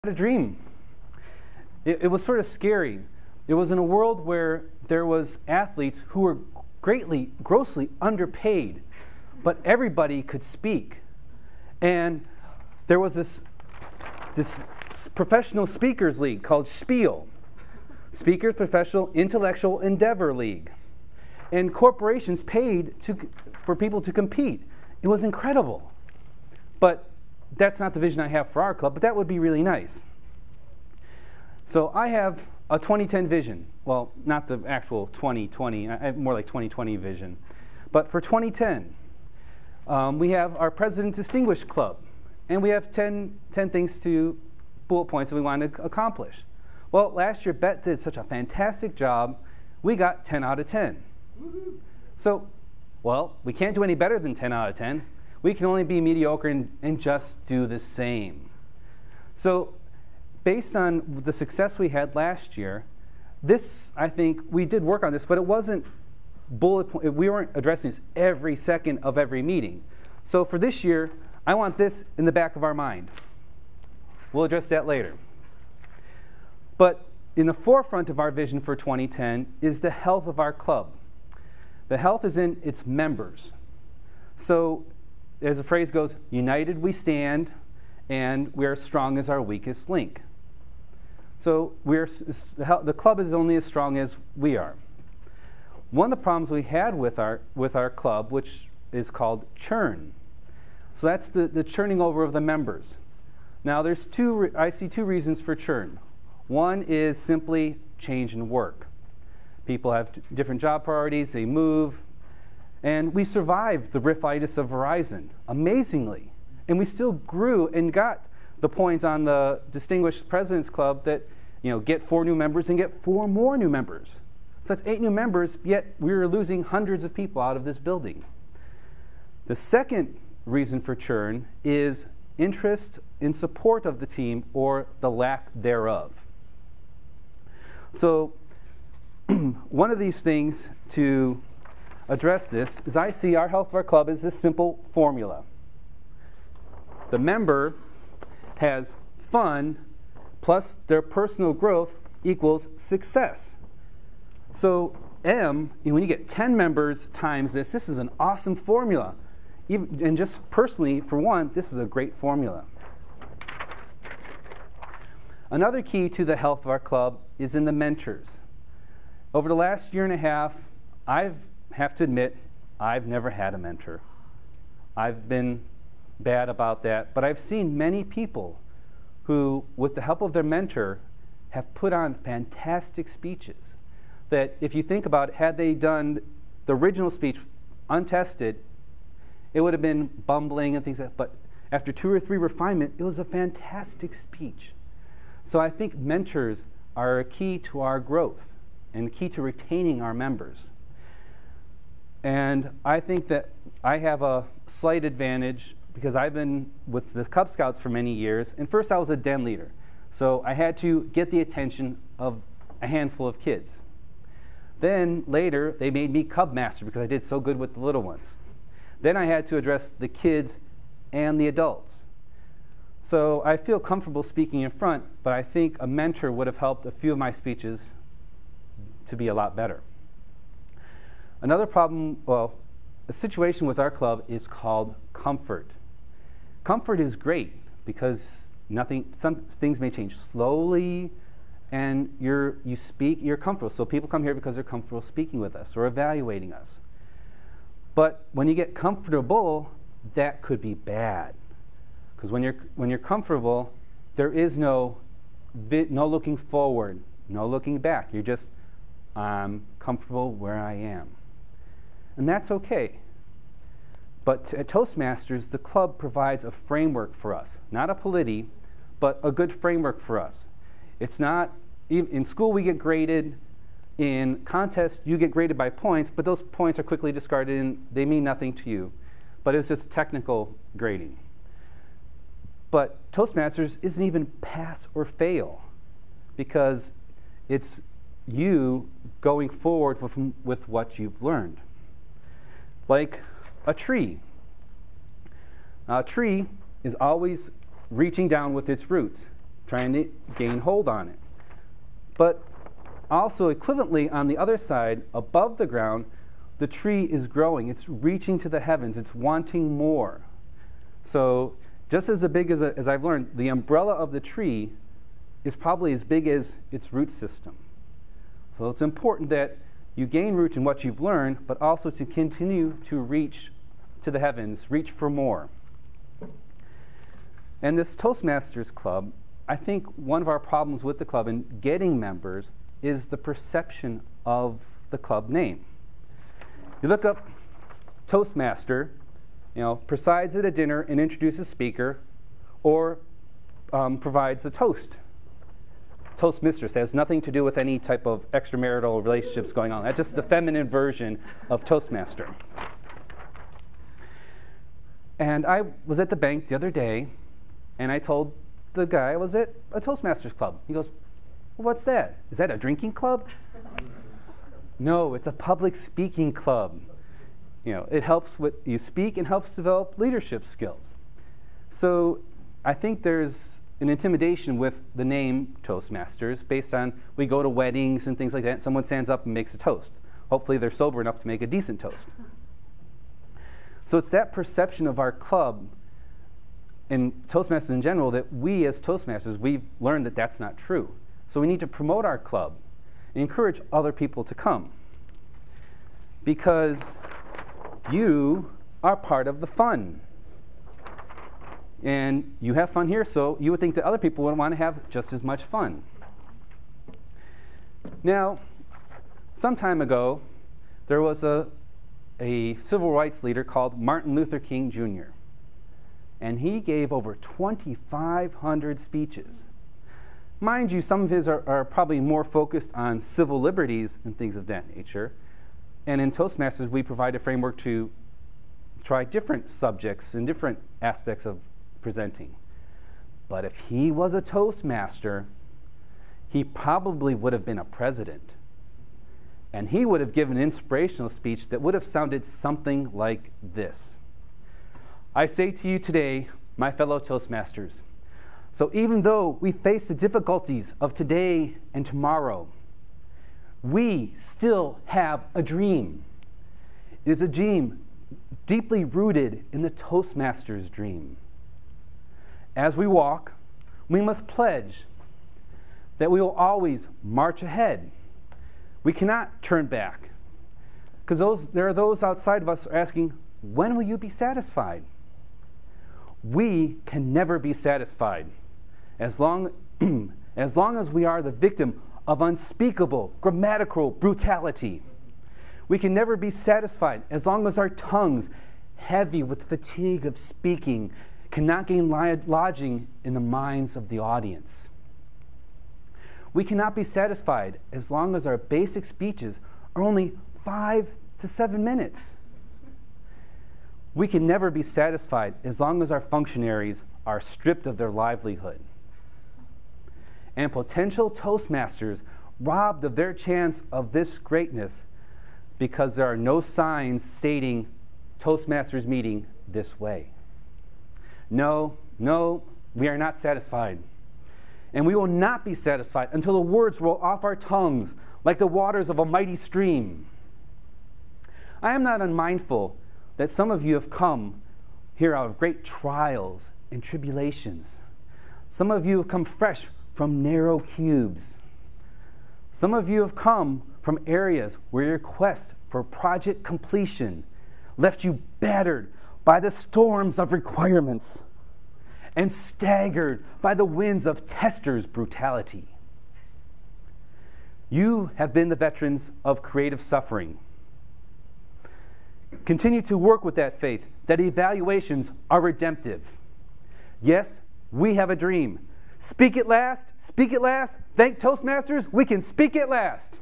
A dream. It was sort of scary. It was in a world where there was athletes who were grossly underpaid, but everybody could speak. And there was this professional speakers league called SPIEL, Speakers Professional Intellectual Endeavor League. And corporations paid for people to compete. It was incredible. But that's not the vision I have for our club, but that would be really nice. So I have a 2010 vision. Well, not the actual 2020, I have more like 2020 vision. But for 2010, we have our President Distinguished Club, and we have 10 bullet points that we want to accomplish. Well, last year, Bette did such a fantastic job, we got 10 out of 10. So, well, we can't do any better than 10 out of 10. We can only be mediocre and just do the same. So, based on the success we had last year, I think, we did work on this, but it wasn't bullet point. We weren't addressing this every second of every meeting. So for this year, I want this in the back of our mind. We'll address that later. But in the forefront of our vision for 2010 is the health of our club. The health is in its members. So, as the phrase goes, united we stand, and we are strong as our weakest link. So the club is only as strong as we are. One of the problems we had with our club, which is called churn. So that's the churning over of the members. Now I see two reasons for churn. One is simply change in work. People have different job priorities, they move, and we survived the riffitis of Verizon, amazingly. And we still grew and got the points on the Distinguished President's Club that, get 4 new members and get 4 more new members. So that's 8 new members, yet we were losing hundreds of people out of this building. The second reason for churn is interest in support of the team or the lack thereof. So one of these things to address this is I see our health of our club as this simple formula. The member has fun plus their personal growth equals success. So when you get 10 members times this is an awesome formula. And just personally, for one, this is a great formula. Another key to the health of our club is in the mentors. Over the last year and a half, I have to admit, I've never had a mentor. I've been bad about that, but I've seen many people who, with the help of their mentor, have put on fantastic speeches that, if you think about it, had they done the original speech untested, it would have been bumbling and things like that. But after 2 or 3 refinement, it was a fantastic speech. So I think mentors are a key to our growth and key to retaining our members. And I think that I have a slight advantage because I've been with the Cub Scouts for many years. And first I was a den leader. So I had to get the attention of a handful of kids. Then later they made me Cub Master because I did so good with the little ones. Then I had to address the kids and the adults. So I feel comfortable speaking in front, but I think a mentor would have helped a few of my speeches to be a lot better. Another problem, a situation with our club is called comfort. Comfort is great because some things may change slowly, and you're comfortable. So people come here because they're comfortable speaking with us or evaluating us. But when you get comfortable, that could be bad. Because when you're comfortable, there is no looking forward, no looking back. You're just, I'm comfortable where I am. And that's okay. But at Toastmasters, the club provides a framework for us. Not a polity, but a good framework for us. It's not, in school we get graded, in contests you get graded by points, but those points are quickly discarded and they mean nothing to you. But it's just technical grading. But Toastmasters isn't even pass or fail because it's you going forward with what you've learned. Like a tree. Now, a tree is always reaching down with its roots. trying to gain hold on it. But also equivalently on the other side, above the ground, the tree is growing. It's reaching to the heavens. It's wanting more. So just as big as I've learned, the umbrella of the tree is probably as big as its root system. So it's important that you gain root in what you've learned, but also to continue to reach to the heavens, reach for more. And this Toastmasters Club, I think one of our problems with the club and getting members is the perception of the club name. You look up Toastmaster, presides at a dinner and introduces a speaker, or provides a toast. Toastmistress has nothing to do with any type of extramarital relationships going on. That's just the feminine version of Toastmaster. And I was at the bank the other day, and I told the guy I was at a Toastmasters club. He goes, well, what's that? Is that a drinking club? No, it's a public speaking club. It helps with you speak and helps develop leadership skills. So I think there's an intimidation with the name Toastmasters based on we go to weddings and things like that, and someone stands up and makes a toast. Hopefully they're sober enough to make a decent toast. So it's that perception of our club and Toastmasters in general that we as Toastmasters, we've learned that that's not true. So we need to promote our club and encourage other people to come, because you are part of the fun. And you have fun here, so you would think that other people would want to have just as much fun. Now, some time ago, there was a civil rights leader called Martin Luther King Jr., and he gave over 2,500 speeches. Mind you, some of his are probably more focused on civil liberties and things of that nature. And in Toastmasters, we provide a framework to try different subjects and different aspects of presenting. But if he was a Toastmaster, he probably would have been a president. And he would have given an inspirational speech that would have sounded something like this. I say to you today, my fellow Toastmasters, so even though we face the difficulties of today and tomorrow, we still have a dream. It is a dream deeply rooted in the Toastmasters dream. As we walk, we must pledge that we will always march ahead. We cannot turn back, because there are those outside of us asking, when will you be satisfied? We can never be satisfied as long as we are the victim of unspeakable grammatical brutality. We can never be satisfied as long as our tongues, heavy with the fatigue of speaking, cannot gain lodging in the minds of the audience. We cannot be satisfied as long as our basic speeches are only 5 to 7 minutes. We can never be satisfied as long as our functionaries are stripped of their livelihood. And potential Toastmasters robbed of their chance of this greatness because there are no signs stating Toastmasters meeting this way. No, we are not satisfied. And we will not be satisfied until the words roll off our tongues like the waters of a mighty stream. I am not unmindful that some of you have come here out of great trials and tribulations. Some of you have come fresh from narrow cubes. Some of you have come from areas where your quest for project completion left you battered by the storms of requirements and staggered by the winds of testers' brutality. You have been the veterans of creative suffering. Continue to work with that faith, that evaluations are redemptive. Yes, we have a dream. Speak it last, speak it last. Thank Toastmasters, we can speak it last.